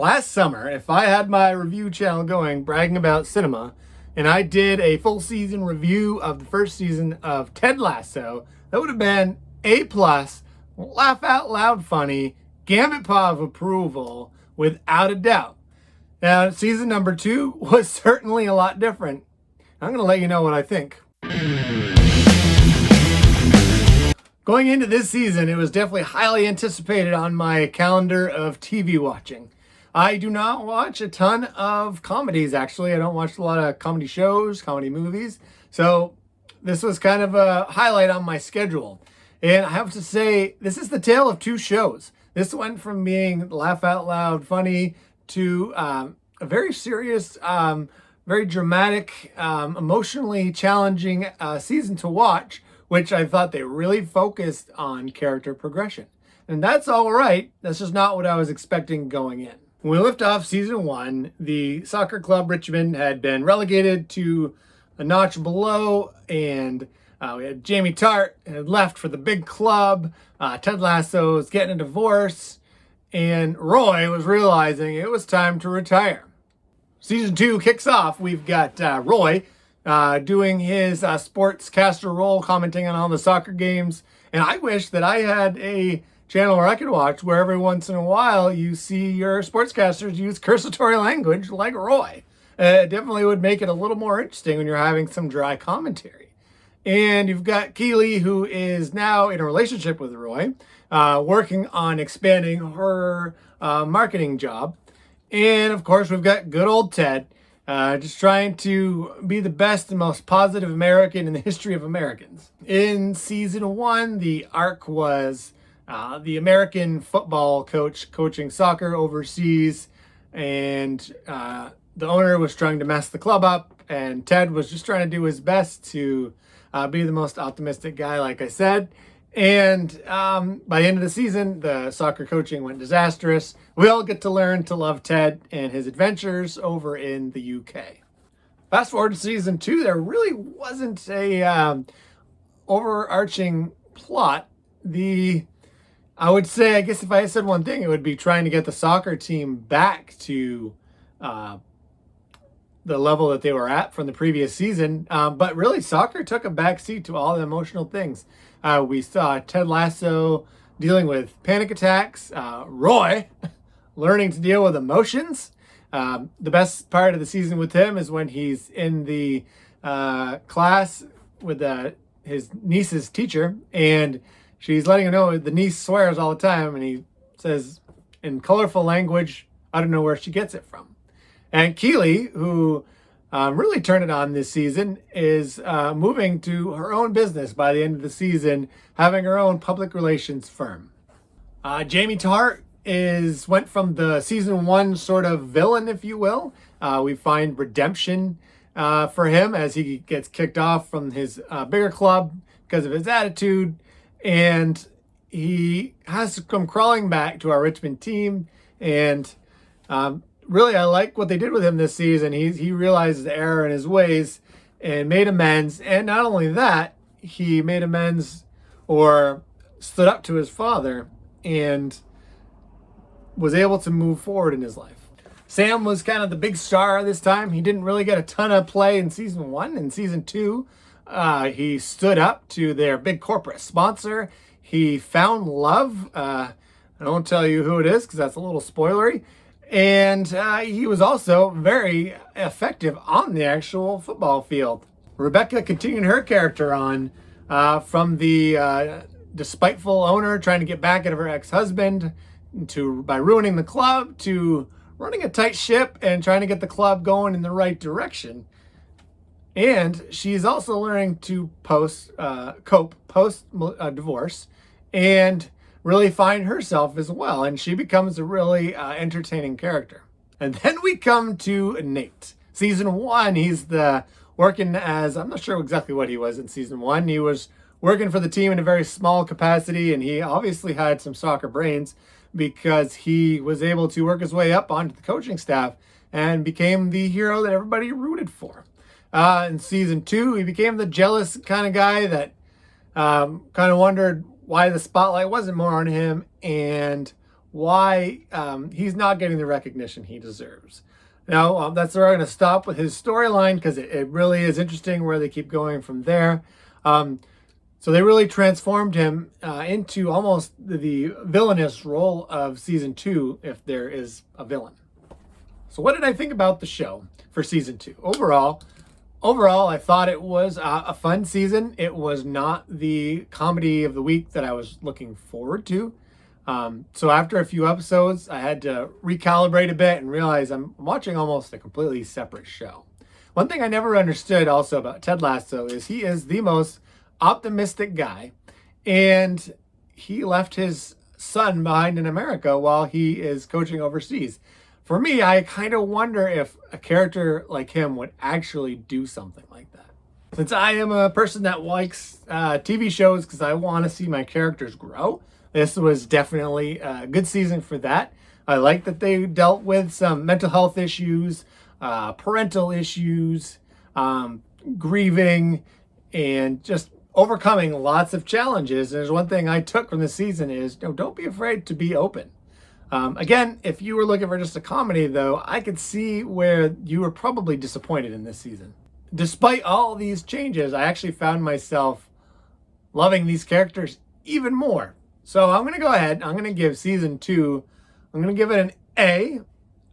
Last summer, if I had my review channel going, bragging about cinema, and I did a full season review of the first season of Ted Lasso, that would have been A+, laugh out loud funny, gambit paw of approval, without a doubt. Now, season number 2 was certainly a lot different. I'm going to let you know what I think. Going into this season, it was definitely highly anticipated on my calendar of TV watching. I do not watch a ton of comedies, actually. I don't watch a lot of comedy shows, comedy movies. So this was kind of a highlight on my schedule. And I have to say, this is the tale of two shows. This went from being laugh out loud funny to a very serious, very dramatic, emotionally challenging season to watch, which I thought they really focused on character progression. And that's all right. That's just not what I was expecting going in. When we lift off season 1, the soccer club Richmond had been relegated to a notch below, and we had Jamie Tart had left for the big club. Ted Lasso was getting a divorce, and Roy was realizing it was time to retire. Season 2 kicks off. We've got Roy doing his sportscaster role, commenting on all the soccer games. And I wish that I had a channel where I could watch where every once in a while you see your sportscasters use cursatory language like Roy. It definitely would make it a little more interesting when you're having some dry commentary. And you've got Keely, who is now in a relationship with Roy, working on expanding her marketing job. And of course, we've got good old Ted, just trying to be the best and most positive American in the history of Americans. In season 1, the arc was the American football coach coaching soccer overseas, and the owner was trying to mess the club up, and Ted was just trying to do his best to be the most optimistic guy, like I said. And by the end of the season, the soccer coaching went disastrous. We all get to learn to love Ted and his adventures over in the UK. Fast forward to season 2, there really wasn't a overarching plot. I would say, I guess if I said one thing, it would be trying to get the soccer team back to the level that they were at from the previous season. But really, soccer took a backseat to all the emotional things. We saw Ted Lasso dealing with panic attacks, Roy learning to deal with emotions. The best part of the season with him is when he's in the class with his niece's teacher, and she's letting him know the niece swears all the time, and he says in colorful language, I don't know where she gets it from. And Keely, who really turned it on this season, is moving to her own business by the end of the season, having her own public relations firm. Jamie Tart went from the season 1 sort of villain, if you will. We find redemption for him as he gets kicked off from his bigger club because of his attitude. And he has to come crawling back to our Richmond team. And really, I like what they did with him this season. He realized the error in his ways and made amends. And not only that, he made amends or stood up to his father and was able to move forward in his life. Sam was kind of the big star this time. He didn't really get a ton of play in season 1. In season 2, he stood up to their big corporate sponsor. He found love. I won't tell you who it is because that's a little spoilery. And he was also very effective on the actual football field. Rebecca continued her character on from the despiteful owner trying to get back at her ex-husband by ruining the club to running a tight ship and trying to get the club going in the right direction. And she's also learning to cope post-divorce and really find herself as well. And she becomes a really entertaining character. And then we come to Nate. Season 1, he's working as, I'm not sure exactly what he was in season 1. He was working for the team in a very small capacity, and he obviously had some soccer brains because he was able to work his way up onto the coaching staff and became the hero that everybody rooted for. In season 2, he became the jealous kind of guy that kind of wondered why the spotlight wasn't more on him and why he's not getting the recognition he deserves. Now, that's where I'm going to stop with his storyline, because it really is interesting where they keep going from there. So they really transformed him into almost the villainous role of season 2, if there is a villain. So what did I think about the show for season 2? Overall, I thought it was a fun season. It was not the comedy of the week that I was looking forward to. So after a few episodes, I had to recalibrate a bit and realize I'm watching almost a completely separate show. One thing I never understood also about Ted Lasso is he is the most optimistic guy, and he left his son behind in America while he is coaching overseas. For me, I kind of wonder if a character like him would actually do something like that. Since I am a person that likes TV shows because I want to see my characters grow, this was definitely a good season for that. I like that they dealt with some mental health issues, parental issues, grieving, and just overcoming lots of challenges. And there's one thing I took from this season is, don't be afraid to be open. Again, if you were looking for just a comedy, though, I could see where you were probably disappointed in this season. Despite all these changes, I actually found myself loving these characters even more. So I'm going to go ahead. I'm going to give season 2, I'm going to give it an A,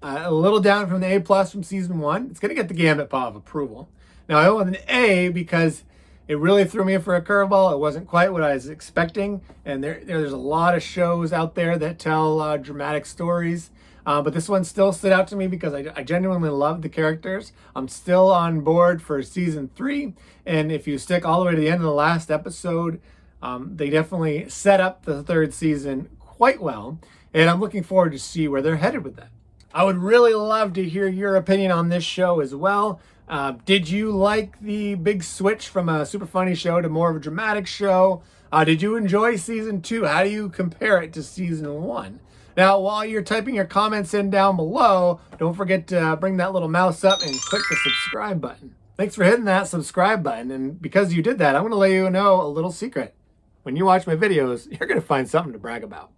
a little down from the A+ from season 1. It's going to get the Gambit paw of approval. Now, I went with an A because it really threw me for a curveball. It wasn't quite what I was expecting. And there's a lot of shows out there that tell dramatic stories. But this one still stood out to me because I genuinely loved the characters. I'm still on board for season 3. And if you stick all the way to the end of the last episode, they definitely set up the 3rd season quite well. And I'm looking forward to see where they're headed with that. I would really love to hear your opinion on this show as well. Did you like the big switch from a super funny show to more of a dramatic show? Did you enjoy season 2? How do you compare it to season 1? Now, while you're typing your comments in down below, don't forget to bring that little mouse up and click the subscribe button. Thanks for hitting that subscribe button. And because you did that, I'm going to let you know a little secret. When you watch my videos, you're going to find something to brag about.